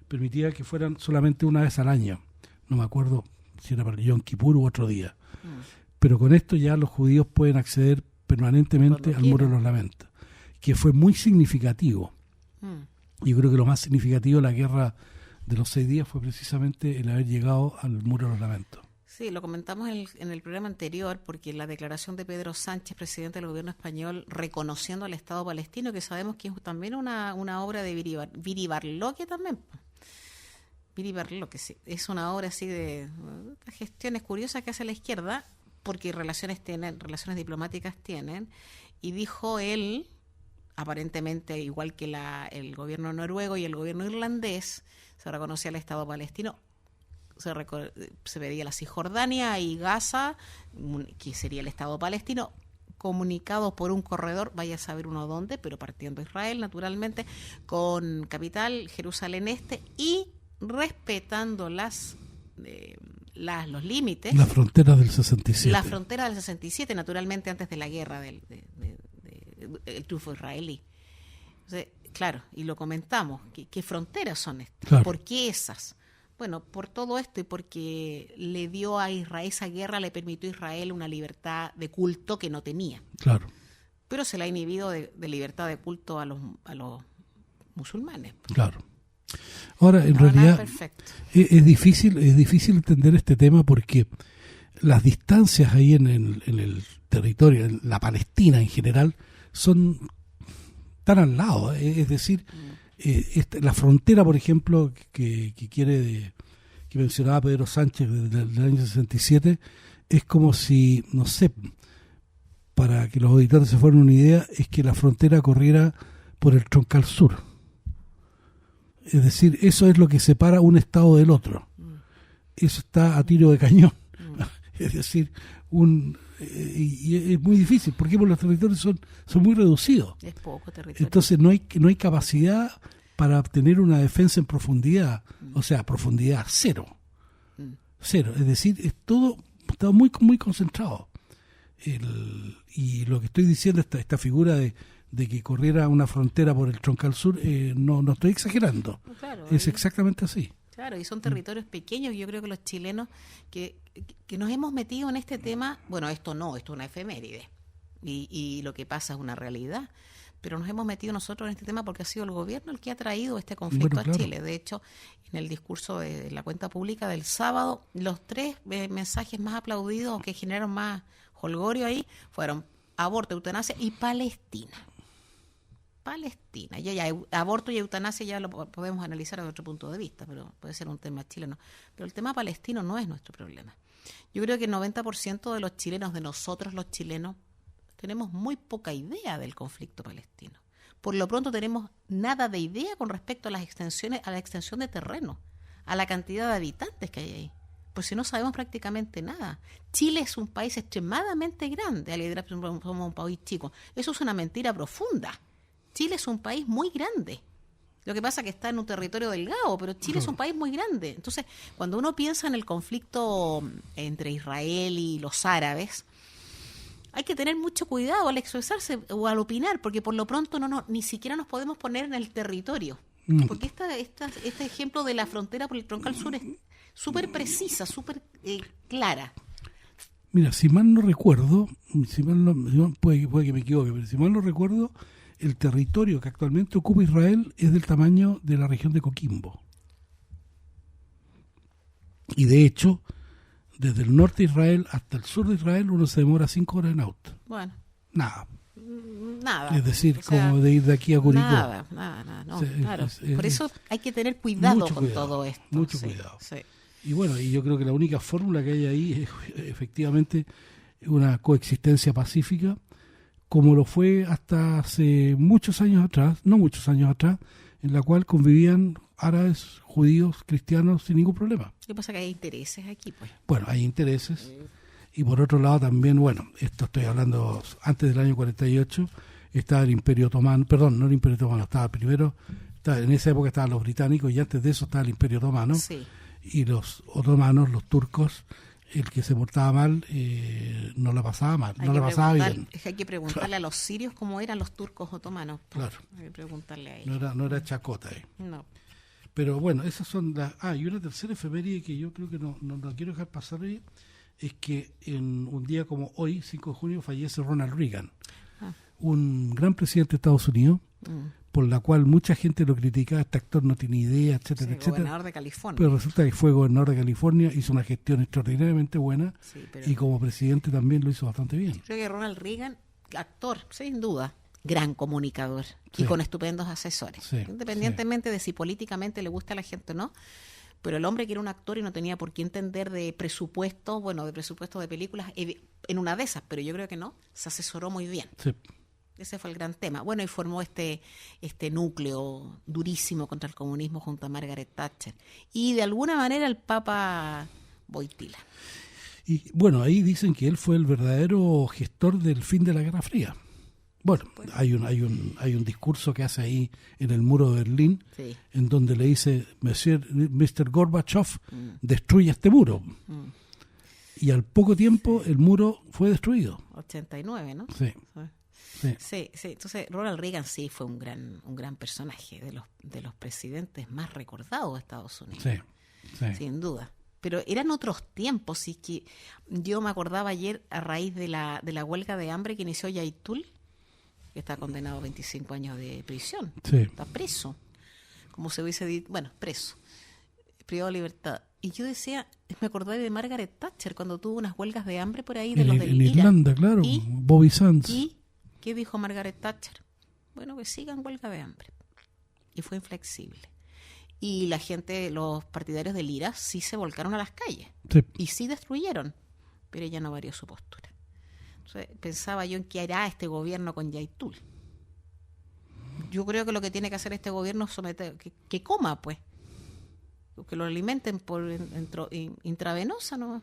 permitía que fueran solamente una vez al año. No me acuerdo si era para el Yom Kippur u otro día. Pero con esto ya los judíos pueden acceder permanentemente al Muro de los Lamentos, que fue muy significativo. Yo creo que lo más significativo de la guerra de los 6 días fue precisamente el haber llegado al Muro de los Lamentos. Sí, lo comentamos en el programa anterior, porque la declaración de Pedro Sánchez, presidente del gobierno español, reconociendo al Estado palestino, que sabemos que es también una obra de Viri Barloque también. Viri Barloque, sí, es una obra así de gestiones curiosas que hace la izquierda, porque relaciones diplomáticas tienen, y dijo él, aparentemente igual que el gobierno noruego y el gobierno irlandés, se reconocía al Estado palestino, se vería la Cisjordania y Gaza, que sería el Estado palestino, comunicados por un corredor, vaya a saber uno dónde, pero partiendo de Israel, naturalmente, con capital Jerusalén Este, y respetando los límites. La frontera del 67. La frontera del 67, naturalmente, antes de la guerra del triunfo israelí. Entonces, claro, y lo comentamos, ¿qué fronteras son estas? Claro. ¿Por qué esas? Bueno, por todo esto y porque le dio a Israel, esa guerra le permitió a Israel una libertad de culto que no tenía. Claro. Pero se le ha inhibido de libertad de culto a los musulmanes. Claro. Ahora, en realidad, es difícil entender este tema porque las distancias ahí en el territorio, en la Palestina en general, son tan al lado. Es decir, la frontera, por ejemplo, que mencionaba Pedro Sánchez del año 67, es como si, no sé, para que los auditores se fueran una idea, es que la frontera corriera por el Troncal Sur. Es decir, eso es lo que separa un estado del otro. Eso está a tiro de cañón. Es decir, y es muy difícil. ¿Por qué? Porque los territorios son muy reducidos. Es poco territorio. Entonces no hay capacidad para obtener una defensa en profundidad. O sea, profundidad cero. Cero. Es decir, está muy, muy concentrado. Y lo que estoy diciendo, esta figura de que corriera una frontera por el Troncal Sur, no estoy exagerando. Claro, es exactamente así. Claro, y son territorios pequeños. Yo creo que los chilenos que nos hemos metido en este tema, bueno, esto es una efeméride y lo que pasa es una realidad, pero nos hemos metido nosotros en este tema porque ha sido el gobierno el que ha traído este conflicto a Chile. De hecho, en el discurso de la cuenta pública del sábado, los 3 mensajes más aplaudidos o que generaron más jolgorio ahí fueron aborto, eutanasia y Palestina. Ya aborto y eutanasia ya lo podemos analizar desde otro punto de vista, pero puede ser un tema chileno. Pero el tema palestino no es nuestro problema. Yo creo que el 90% de los chilenos, de nosotros los chilenos, tenemos muy poca idea del conflicto palestino. Por lo pronto tenemos nada de idea con respecto a la extensión de terreno, a la cantidad de habitantes que hay ahí. Pues si no sabemos prácticamente nada. Chile es un país extremadamente grande, al liderar somos un país chico. Eso es una mentira profunda. Chile es un país muy grande, Lo que pasa es que está en un territorio delgado, pero Chile es un país muy grande. Entonces, cuando uno piensa en el conflicto entre Israel y los árabes, hay que tener mucho cuidado al expresarse o al opinar, porque por lo pronto ni siquiera nos podemos poner en el territorio. Porque este ejemplo de la frontera por el Troncal Sur es súper precisa, súper clara. Mira, si mal no recuerdo, puede que me equivoque, pero si mal no recuerdo, el territorio que actualmente ocupa Israel es del tamaño de la región de Coquimbo. Y de hecho, desde el norte de Israel hasta el sur de Israel uno se demora 5 horas en auto. Bueno. Nada. Es decir, como de ir de aquí a Curicó. Nada, no, claro. Por eso hay que tener cuidado con todo esto. Mucho cuidado. Sí. Y bueno, y yo creo que la única fórmula que hay ahí es efectivamente una coexistencia pacífica, como lo fue hasta hace muchos años atrás, en la cual convivían árabes, judíos, cristianos sin ningún problema. ¿Qué pasa? Que hay intereses aquí, pues. Bueno, hay intereses. Y por otro lado también, bueno, esto estoy hablando antes del año 48, estaba el Imperio Otomano, perdón, no el Imperio Otomano, en esa época estaban los británicos y antes de eso estaba el Imperio Otomano. Sí. Y los otomanos, los turcos, el que se portaba mal no la pasaba mal, no la pasaba bien. Es que hay que preguntarle a los sirios cómo eran los turcos otomanos. Claro. Hay que preguntarle a ellos. No era chacota. No. Pero bueno, esas son las... y una tercera efeméride que yo creo que no quiero dejar pasar hoy, es que en un día como hoy, 5 de junio, fallece Ronald Reagan, un gran presidente de Estados Unidos, por la cual mucha gente lo criticaba, este actor no tiene idea, etcétera, etcétera. Gobernador de California. Pero resulta que fue gobernador de California, hizo una gestión extraordinariamente buena, y como presidente también lo hizo bastante bien. Creo que Ronald Reagan, actor, sin duda, gran comunicador y con estupendos asesores. Independientemente de si políticamente le gusta a la gente o no, pero el hombre que era un actor y no tenía por qué entender de presupuesto de películas, en una de esas, pero yo creo que no, se asesoró muy bien. Sí. Ese fue el gran tema. Bueno, y formó este núcleo durísimo contra el comunismo junto a Margaret Thatcher. Y de alguna manera el Papa Wojtyła. Y bueno, ahí dicen que él fue el verdadero gestor del fin de la Guerra Fría. Bueno, hay un discurso que hace ahí en el muro de Berlín, en donde le dice, Mr. Gorbachev, destruye este muro. Y al poco tiempo el muro fue destruido. 89, ¿no? Sí. Sí. Entonces Ronald Reagan sí fue un gran personaje, de los presidentes más recordados de Estados Unidos. Sí. Sin duda. Pero eran otros tiempos, y que yo me acordaba ayer a raíz de la huelga de hambre que inició Yaitul, que está condenado a 25 años de prisión. Sí. Está preso. Como se hubiese dicho, preso. Privado de libertad. Y yo decía, me acordé de Margaret Thatcher cuando tuvo unas huelgas de hambre por ahí en Irlanda, claro. Bobby Sands. ¿Y qué dijo Margaret Thatcher? Bueno, que sigan huelga de hambre. Y fue inflexible. Y la gente, los partidarios del IRA, sí se volcaron a las calles. Sí. Y sí destruyeron. Pero ella no varió su postura. Entonces, pensaba yo en qué hará este gobierno con Yaitul. Yo creo que lo que tiene que hacer este gobierno es someter, que coma, pues. Que lo alimenten por intravenosa, ¿no?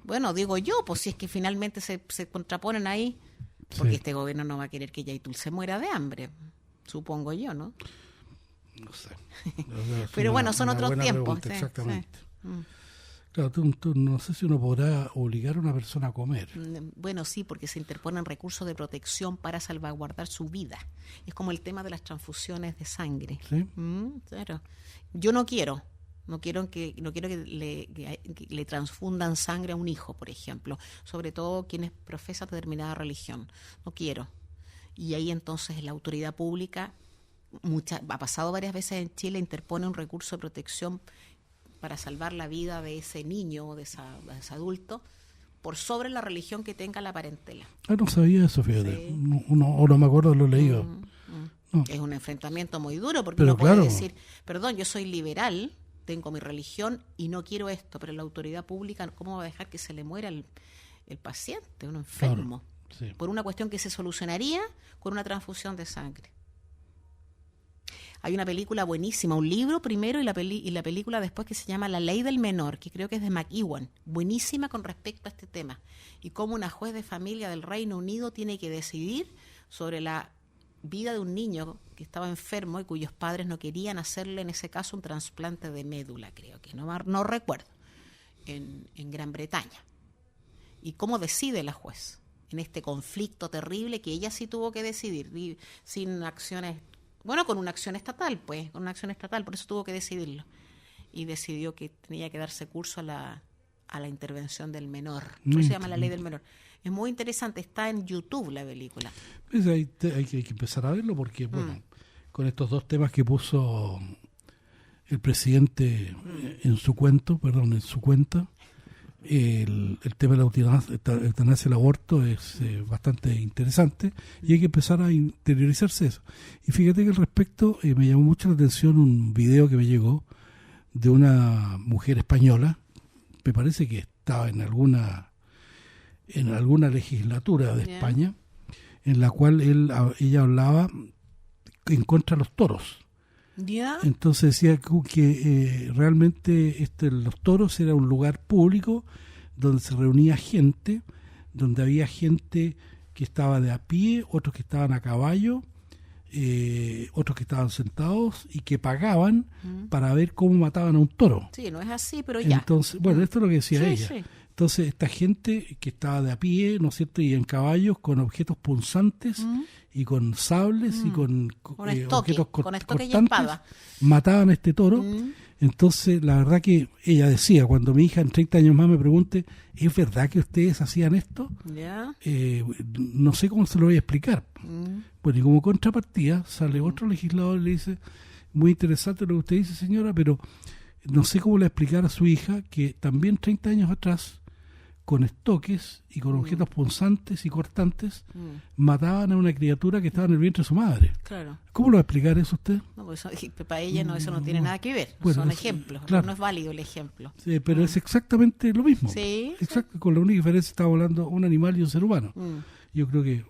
Bueno, digo yo, pues si es que finalmente se contraponen ahí, porque este gobierno no va a querer que Yaitul se muera de hambre, supongo yo, ¿no? No sé. Pero bueno, son otros tiempos. Exactamente. Claro, tú no sé si uno podrá obligar a una persona a comer. Bueno, sí, porque se interponen recursos de protección para salvaguardar su vida. Es como el tema de las transfusiones de sangre. ¿Sí? Claro. Yo no quiero que le transfundan sangre a un hijo, por ejemplo, sobre todo quienes profesan determinada religión. No quiero. Y ahí entonces la autoridad pública, ha pasado varias veces en Chile, interpone un recurso de protección para salvar la vida de ese niño o de ese adulto por sobre la religión que tenga la parentela. No sabía eso, fíjate. Sí. No me acuerdo, lo he leído. No. Es un enfrentamiento muy duro porque uno puede decir, perdón, yo soy liberal, tengo mi religión y no quiero esto, pero la autoridad pública, ¿cómo va a dejar que se le muera el paciente, un enfermo? Claro, sí. Por una cuestión que se solucionaría con una transfusión de sangre. Hay una película buenísima, un libro primero y la película después, que se llama La Ley del Menor, que creo que es de McEwan, buenísima con respecto a este tema, y cómo una juez de familia del Reino Unido tiene que decidir sobre la vida de un niño que estaba enfermo y cuyos padres no querían hacerle, en ese caso, un trasplante de médula, creo que, no recuerdo, en Gran Bretaña. Y cómo decide la juez en este conflicto terrible que ella sí tuvo que decidir, sin acciones, bueno, con una acción estatal, por eso tuvo que decidirlo. Y decidió que tenía que darse curso a la intervención del menor. Eso se llama la ley del menor. Es muy interesante, está en YouTube la película. Pues hay que empezar a verlo porque, bueno, con estos dos temas que puso el presidente en su cuenta, el tema de la eutanasia, el aborto es bastante interesante y hay que empezar a interiorizarse eso. Y fíjate que al respecto me llamó mucho la atención un video que me llegó de una mujer española, me parece que estaba en alguna legislatura de España, en la cual ella hablaba en contra de los toros. Entonces decía que realmente los toros era un lugar público donde se reunía gente, donde había gente que estaba de a pie, otros que estaban a caballo, otros que estaban sentados y que pagaban para ver cómo mataban a un toro. Sí, no es así, pero ya. Entonces, bueno, esto es lo que decía ella. Sí. Entonces, esta gente que estaba de a pie, ¿no es cierto?, y en caballos con objetos punzantes y con sables y con objetos cortantes, mataban a este toro. Entonces, la verdad que ella decía, cuando mi hija en 30 años más me pregunte, ¿es verdad que ustedes hacían esto? No sé cómo se lo voy a explicar. Bueno, y como contrapartida sale otro legislador y le dice, muy interesante lo que usted dice, señora, pero no sé cómo le explicar a su hija que también 30 años atrás, con estoques y con objetos punzantes y cortantes, mataban a una criatura que estaba en el vientre de su madre. Claro. ¿Cómo lo va a explicar eso usted? No, pues para ella eso no tiene nada que ver. Bueno, son ejemplos. Claro. No es válido el ejemplo. Sí, pero es exactamente lo mismo. Sí. Exacto, con la única diferencia estamos hablando de un animal y un ser humano. Yo creo que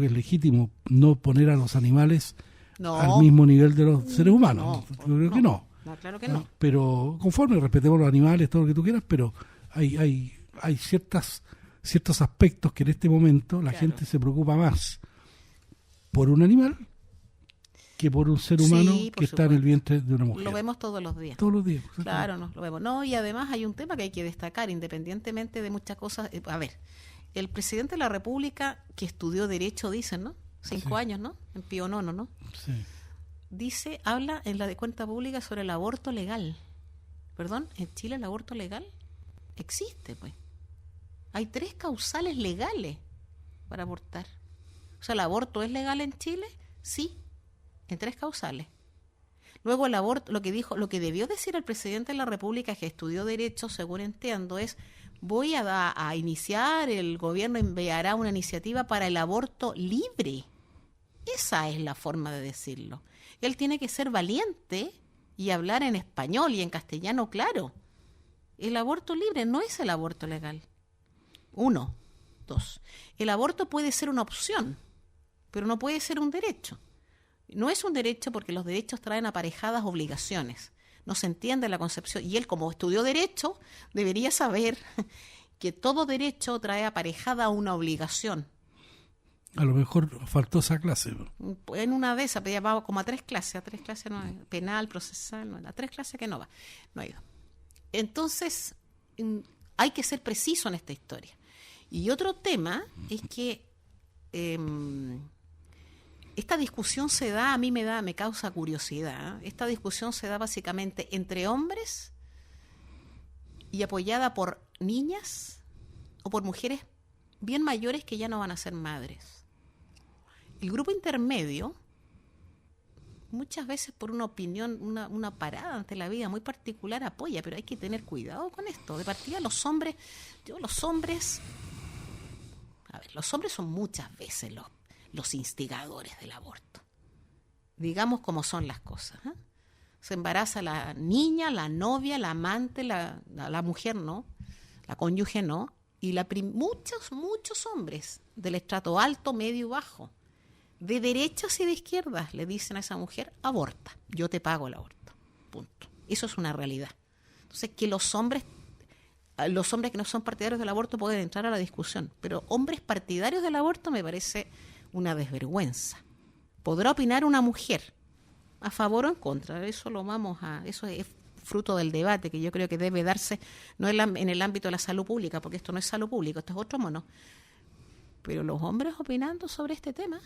es legítimo no poner a los animales al mismo nivel de los seres humanos. Yo creo que no. No, claro que no. Pero conforme respetemos los animales, todo lo que tú quieras, pero hay ciertos aspectos que en este momento la gente se preocupa más por un animal que por un ser humano que está en el vientre de una mujer. Lo vemos todos los días. Todos los días. Claro, no, lo vemos. No, y además hay un tema que hay que destacar, independientemente de muchas cosas. A ver, el presidente de la República, que estudió Derecho, dicen, ¿no? 5 años, ¿no? En Pío IX, ¿no? Sí. Habla en la de cuenta pública sobre el aborto legal. Perdón, ¿en Chile el aborto legal? Existe, pues. Hay 3 causales legales para abortar. O sea, ¿el aborto es legal en Chile? Sí, en 3 causales. Luego el aborto, lo que debió decir el presidente de la República, que estudió Derecho, según entiendo, es: voy a iniciar, el gobierno enviará una iniciativa para el aborto libre. Esa es la forma de decirlo. Él tiene que ser valiente y hablar en español y en castellano claro. El aborto libre no es el aborto legal. 1. 2. El aborto puede ser una opción, pero no puede ser un derecho. No es un derecho porque los derechos traen aparejadas obligaciones. No se entiende la concepción. Y él, como estudió Derecho, debería saber que todo derecho trae aparejada una obligación. A lo mejor faltó esa clase. En una de esas, llevaba como a 3 clases. No, penal, procesal, no, a 3 clases que no ha ido. Entonces, hay que ser preciso en esta historia. Y otro tema es que esta discusión se da, a mí me causa curiosidad. Esta discusión se da básicamente entre hombres y apoyada por niñas o por mujeres bien mayores que ya no van a ser madres. El grupo intermedio, muchas veces por una opinión, una parada ante la vida muy particular, apoya, pero hay que tener cuidado con esto. De partida los hombres son muchas veces los instigadores del aborto. Digamos cómo son las cosas. Se embaraza la niña, la novia, la amante, la mujer no, la cónyuge no, y muchos hombres del estrato alto, medio y bajo, de derechas y de izquierdas, le dicen a esa mujer: aborta, yo te pago el aborto, punto. Eso es una realidad. Entonces, que los hombres que no son partidarios del aborto pueden entrar a la discusión, pero hombres partidarios del aborto me parece una desvergüenza. ¿Podrá opinar una mujer a favor o en contra? Eso es fruto del debate que yo creo que debe darse, no en el ámbito de la salud pública, porque esto no es salud pública, esto es otro mono. Pero los hombres opinando sobre este tema,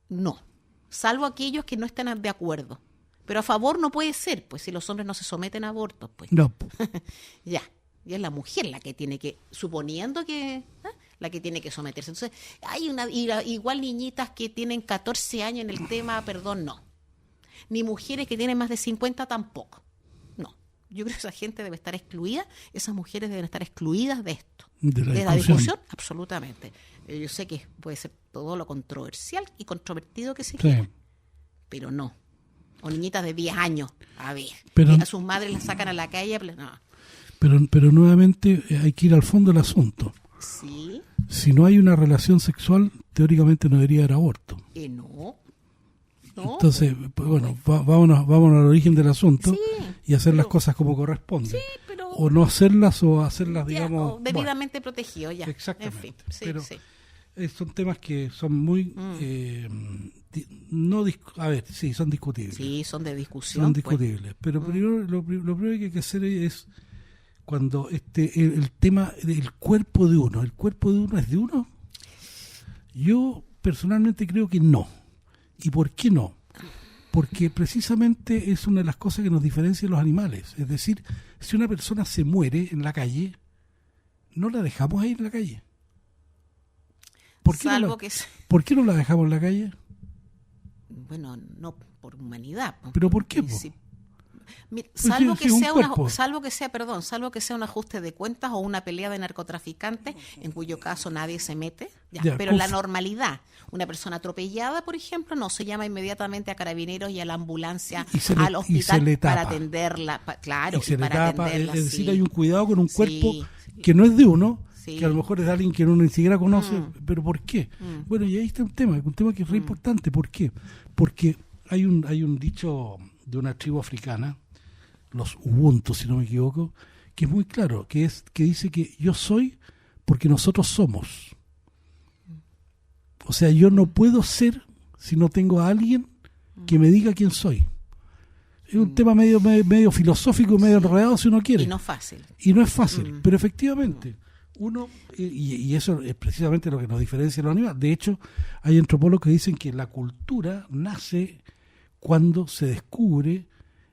no. Salvo aquellos que no estén de acuerdo. Pero a favor no puede ser, pues si los hombres no se someten a abortos, pues. No. Ya. Y es la mujer la que tiene que, suponiendo que, la que tiene que someterse. Entonces, hay igual niñitas que tienen 14 años en el tema, perdón, no. Ni mujeres que tienen más de 50 tampoco. No. Yo creo que esa gente debe estar excluida, esas mujeres deben estar excluidas de esto. De la discusión, absolutamente. Yo sé que puede ser todo lo controversial y controvertido que se quiera, pero no. O niñitas de 10 años, a ver, pero, a sus madres las sacan a la calle, no. Pero nuevamente hay que ir al fondo del asunto. Sí. Si no hay una relación sexual, teóricamente no debería haber aborto. No. Entonces, bueno, vámonos al origen del asunto y hacer las cosas como corresponde. Sí, pero... O no hacerlas o hacerlas, digamos... O debidamente protegidos, ya. Exactamente. En fin, pero son temas que son muy... son discutibles. Sí, son de discusión. Son discutibles. Pero primero, lo primero que hay que hacer es cuando el tema del cuerpo de uno. ¿El cuerpo de uno es de uno? Yo personalmente creo que no. ¿Y por qué no? Porque precisamente es una de las cosas que nos diferencia de los animales. Es decir, si una persona se muere en la calle, no la dejamos ahí en la calle. ¿Por qué no la dejamos en la calle? Bueno, no por humanidad. ¿Pero por qué? Salvo que sea un ajuste de cuentas o una pelea de narcotraficantes, en cuyo caso nadie se mete. Pero la normalidad, una persona atropellada, por ejemplo, no se llama inmediatamente a carabineros y a la ambulancia, al hospital para atenderla. Es decir, hay un cuidado con un cuerpo que no es de uno, que a lo mejor es de alguien que uno ni siquiera conoce. ¿Pero por qué? Bueno, y ahí está un tema que es re importante. ¿Por qué? Porque hay un dicho de una tribu africana, los Ubuntu, si no me equivoco, que es muy claro, que dice que yo soy porque nosotros somos. O sea, yo no puedo ser si no tengo a alguien que me diga quién soy. Es un tema medio filosófico, medio enredado si uno quiere. Y no fácil. Y no es fácil, pero efectivamente, uno, y eso es precisamente lo que nos diferencia de los animales. De hecho, hay antropólogos que dicen que la cultura nace cuando se descubre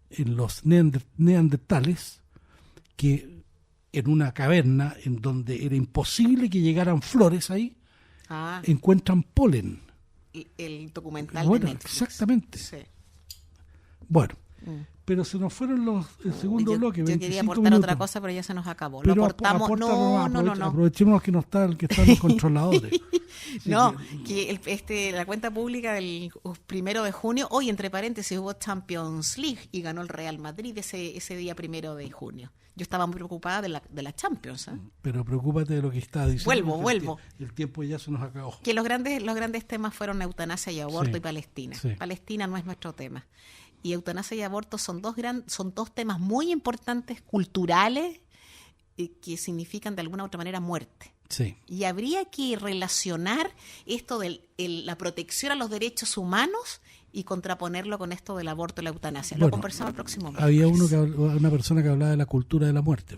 en los neandertales que en una caverna en donde era imposible que llegaran flores ahí, encuentran polen. El documental de Netflix. Exactamente. Sí. Bueno, pero se nos fueron el segundo bloque. Yo quería aportar otra cosa, pero ya se nos acabó. Pero lo aportamos. No. Aprovechemos que no están los controladores. La cuenta pública del 1 de junio, hoy entre paréntesis hubo Champions League y ganó el Real Madrid ese día 1 de junio. Yo estaba muy preocupada de la Champions. Pero preocúpate de lo que está diciendo. Vuelvo. El tiempo ya se nos acabó. Que los grandes temas fueron eutanasia y aborto y Palestina. Sí. Palestina no es nuestro tema. Y eutanasia y aborto son dos temas muy importantes, culturales, que significan de alguna u otra manera muerte. Sí. Y habría que relacionar esto de la protección a los derechos humanos y contraponerlo con esto del aborto y la eutanasia. Lo conversamos el próximo mes. Había una persona que hablaba de la cultura de la muerte.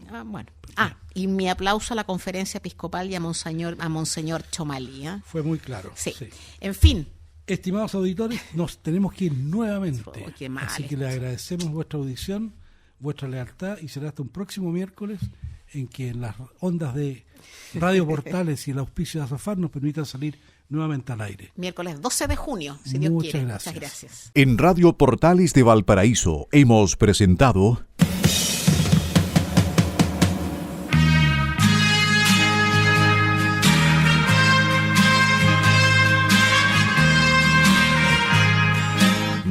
Y mi aplauso a la conferencia episcopal y a Monseñor Chomalí. Fue muy claro. Sí. En fin. Estimados auditores, nos tenemos que ir nuevamente. Así que le agradecemos vuestra audición, vuestra lealtad, y será hasta un próximo miércoles en que las ondas de Radio Portales y el auspicio de Azafar nos permitan salir nuevamente al aire. Miércoles 12 de junio, si Dios quiere. Muchas gracias. En Radio Portales de Valparaíso hemos presentado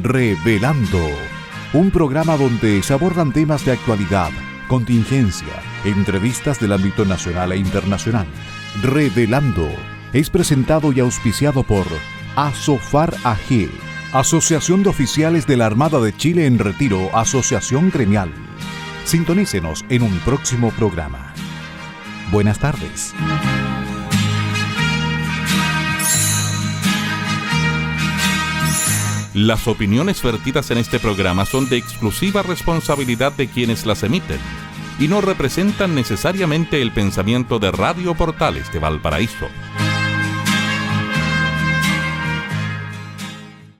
Revelando, un programa donde se abordan temas de actualidad, contingencia, entrevistas del ámbito nacional e internacional. Revelando es presentado y auspiciado por Azofar AG, Asociación de Oficiales de la Armada de Chile en Retiro, Asociación Gremial. Sintonícenos en un próximo programa. Buenas tardes. Las opiniones vertidas en este programa son de exclusiva responsabilidad de quienes las emiten y no representan necesariamente el pensamiento de Radio Portales de Valparaíso.